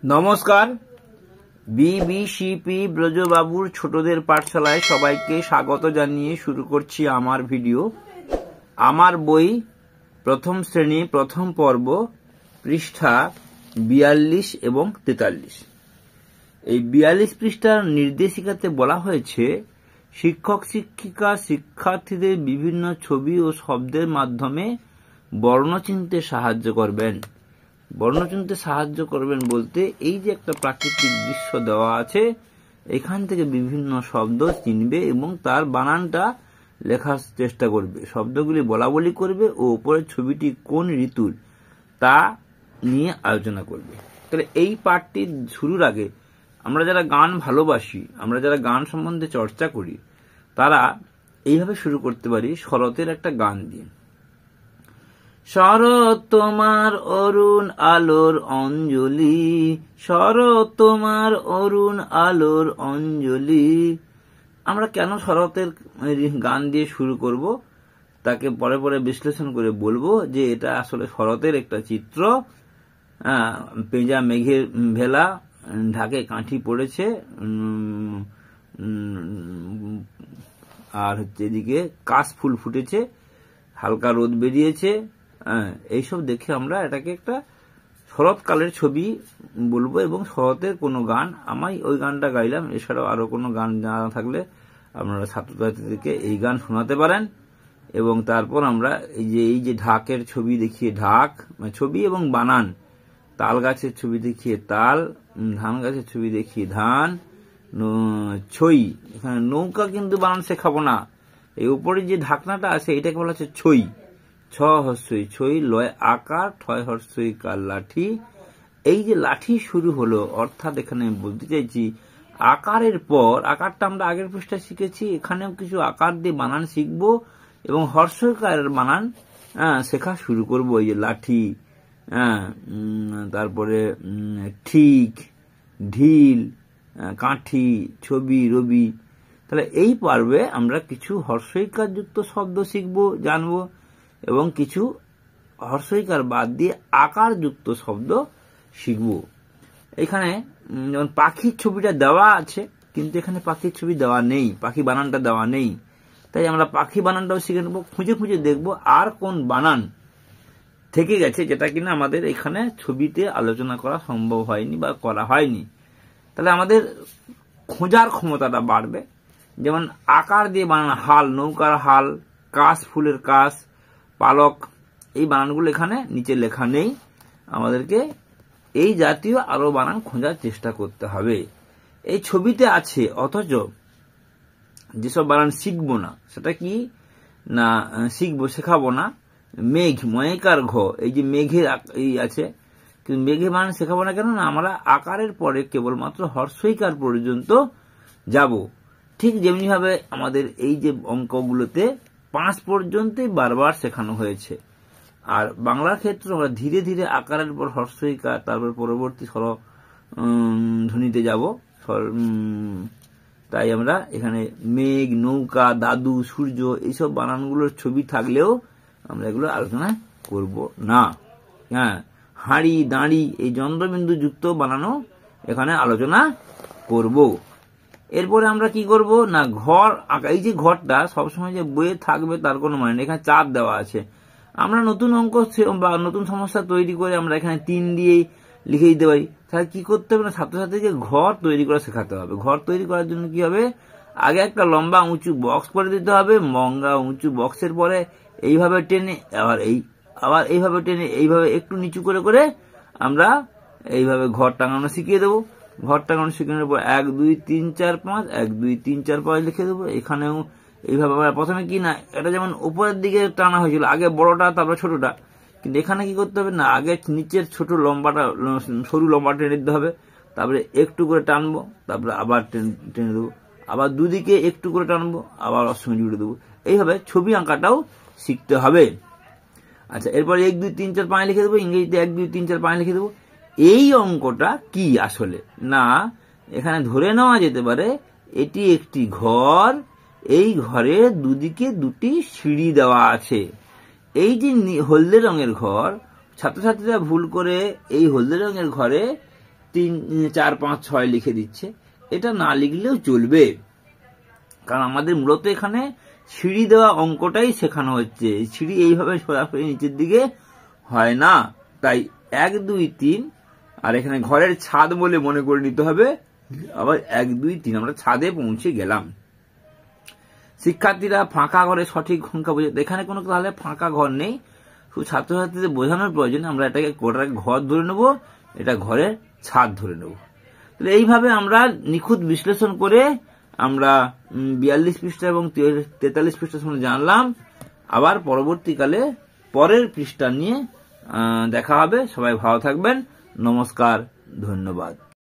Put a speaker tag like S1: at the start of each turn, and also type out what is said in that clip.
S1: নমস্কার, বিবিসিপি ব্রজবাবুর ছোটদের পাঠশালায় সবাইকে স্বাগত জানিয়ে শুরু করছি আমার ভিডিও। আমার বই প্রথম শ্রেণী প্রথম পর্ব, পৃষ্ঠা 42 এবং 43। এই 42 পৃষ্ঠার নির্দেশিকাতে বলা হয়েছে, শিক্ষক শিক্ষিকা শিক্ষার্থীদের বিভিন্ন ছবি ও শব্দের মাধ্যমে বর্ণ চিনতে সাহায্য করবেন। বর্ণ চিনতে সাহায্য করবেন বলতে, এই যে একটা প্রাকৃতিক দৃশ্য দেওয়া আছে, এখান থেকে বিভিন্ন শব্দ চিনবে এবং তার বানানটা লেখার চেষ্টা করবে, শব্দগুলি বলা বলি করবে ও উপরের ছবিটি কোন ঋতুর তা নিয়ে আলোচনা করবে। তাহলে এই পাঠটি শুরুর আগে আমরা যারা গান ভালোবাসি, আমরা যারা গান সম্বন্ধে চর্চা করি, তারা এইভাবে শুরু করতে পারি শরতের একটা গান দিয়ে। শরৎ তোমার অরুণ আলোর অঞ্জলি, শরৎ তোমার অরুণ আলোর অঞ্জলি। আমরা কেন শরতের গান দিয়ে শুরু করব, তাকে পরে পরে বিশ্লেষণ করে বলবো যে এটা আসলে শরতের একটা চিত্র। পেঁজা মেঘের ভেলা, ঢাকে কাঠি পড়েছে, আর এদিকে কাশফুল ফুটেছে, হালকা রোদ বেরিয়েছে। এইসব দেখে আমরা এটাকে একটা শরৎকালের ছবি বলবো এবং শরতের কোনো গান, আমি ওই গানটা গাইলাম, এছাড়াও আরো কোনো গান জানা থাকলে আপনারা ছাত্রছাত্রীদেরকে এই গান শোনাতে পারেন। এবং তারপর আমরা এই যে ঢাকের ছবি দেখিয়ে ঢাক ছবি এবং বানান, তাল গাছের ছবি দেখিয়ে তাল, ধান গাছের ছবি দেখিয়ে ধান, ছই, এখানে নৌকা কিন্তু বানান শেখাবো না, এই উপরে যে ঢাকনাটা আছে এটাকে বলা হচ্ছে ছই। ছ হর্ষই ছই, লয় আকার, ঠয় হর্ষই কার লাঠি। এই যে লাঠি শুরু হলো, অর্থাৎ এখানে বলতে চাইছি আকারের পর, আকারটা আমরা আগের পৃষ্ঠায় শিখেছি, এখানেও কিছু আকার দিয়ে বানান শিখবো এবং হর্ষইকারের বানান শেখা শুরু করবো। এই যে লাঠি, তারপরে ঠিক, ঢিল, কাঠি, ছবি, রবি। তাহলে এই পর্বে আমরা কিছু হর্ষইকার যুক্ত শব্দ শিখবো, জানবো, এবং কিছু হর্ষইকার বাদ দিয়ে আকার যুক্ত শব্দ শিখব। এখানে যেমন পাখির ছবিটা দেওয়া আছে, কিন্তু এখানে পাখির ছবি দেওয়া নেই, পাখি বানানটা দেওয়া নেই, তাই আমরা পাখি বানানটাও শিখে নেব, খুঁজে খুঁজে দেখবো আর কোন বানান থেকে গেছে যেটা কিনা আমাদের এখানে ছবিতে আলোচনা করা সম্ভব হয়নি বা করা হয়নি। তাহলে আমাদের খোঁজার ক্ষমতাটা বাড়বে। যেমন আকার দিয়ে বানান, হাল, নৌকার হাল, কাশ ফুলের কাশ, পালক, এই বানানগুলো এখানে নিচে লেখা নেই, আমাদেরকে এই জাতীয় আরো বানান খোঁজার চেষ্টা করতে হবে। এই ছবিতে আছে, অথচ যেসব বানান শিখবো না, সেটা কি না শেখাবো না। মেঘ, ময়কার ঘ, এই যে মেঘের এই আছে, কিন্তু মেঘে বানান শেখাবো না। কেন না, আমরা আকারের পরে কেবলমাত্র হর্ষইকার পর্যন্ত যাব। ঠিক যেমনি ভাবে আমাদের এই যে অঙ্কগুলোতে 5 পর্যন্তই বারবার শেখানো হয়েছে, আর বাংলার ক্ষেত্রে আমরা ধীরে ধীরে আকারের পর হর্ষইকার, তারপর পরবর্তী স্বর ধ্বনিতে যাব। তাই আমরা এখানে মেঘ, নৌকা, দাদু, সূর্য, এইসব বানানগুলোর ছবি থাকলেও আমরা এগুলো আলোচনা করব না। হাঁড়ি, দাঁড়ি, এই চন্দ্রবিন্দু যুক্ত বানানো এখানে আলোচনা করব। এরপরে আমরা কি করব না, ঘর আঁকা। এই যে ঘরটা সবসময় যে বইয়ে থাকবে তার কোনো মানে নেই, এখানে চাপ দেওয়া আছে। আমরা নতুন অঙ্ক বা নতুন সমস্যা তৈরি করে আমরা এখানে 3 দিয়েই লিখে দিতে পারি। তাহলে কি করতে হবে না, ছাত্রছাত্রীকে ঘর তৈরি করা শেখাতে হবে। ঘর তৈরি করার জন্য কি হবে, আগে একটা লম্বা উঁচু বক্স করে দিতে হবে, লম্বা উঁচু বক্সের পরে এইভাবে টেনে, আবার এইভাবে টেনে, এইভাবে একটু নিচু করে করে আমরা এইভাবে ঘর টাঙানো শিখিয়ে দেবো। ঘর টাঙানো শিখানোর পর 1 2 3 4 5, 1 2 3 4 5 লিখে দেবো। এখানেও এইভাবে আমরা প্রথমে কি না, এটা যেমন উপরের দিকে টানা হয়েছিল, আগে বড়টা তারপর ছোটটা, কিন্তু এখানে কি করতে হবে না, আগে নিচের ছোট লম্বাটা, সরু লম্বাটা টেনে দিতে হবে, তারপরে একটু করে টানবো, তারপরে আবার টেনে দেবো, আবার দুদিকে একটু করে টানবো, আবার ওর সঙ্গে জুড়ে দেবো। এইভাবে ছবি আঁকাটাও শিখতে হবে। আচ্ছা, এরপরে 1 2 3 4 5 লিখে দেবো, ইংরেজিতে 1 2 3 4 5 লিখে দেবো। এই অঙ্কটা কি আসলে না, এখানে ধরে নেওয়া যেতে পারে এটি একটি ঘর, এই ঘরের দুদিকে 2টি সিঁড়ি দেওয়া আছে। এই যে হলদে রঙের ঘর, ছাত্রছাত্রীরা ভুল করে এই হলদে রঙের ঘরে 3, 4, 5, 6 লিখে দিচ্ছে। এটা না লিখলেও চলবে, কারণ আমাদের মূলত এখানে সিঁড়ি দেওয়া অঙ্কটাই শেখানো হচ্ছে। সিঁড়ি এইভাবে সরাসরি নিচের দিকে হয় না, তাই 1, 2, 3 আর এখানে ঘরের ছাদ বলে মনে করে নিতে হবে। আবার 1, 2, 3 আমরা ছাদে পৌঁছে গেলাম। শিক্ষার্থীরা ফাঁকা ঘরে সঠিক সংখ্যা বোঝাতে, এখানে কোনো তাহলে ফাঁকা ঘর নেই, শুধু ছাত্রছাত্রীদের বোঝানোর প্রয়োজন আমরা এটাকে গোটাকে ঘর ধরে নেব, এটা ঘরের ছাদ ধরে নেব। তাহলে এইভাবে আমরা নিখুঁত বিশ্লেষণ করে আমরা 42 পৃষ্ঠা এবং 43 পৃষ্ঠা সম্বন্ধে জানলাম। আবার পরবর্তীকালে পরের পৃষ্ঠা নিয়ে দেখা হবে। সবাই ভালো থাকবেন। নমস্কার, ধন্যবাদ।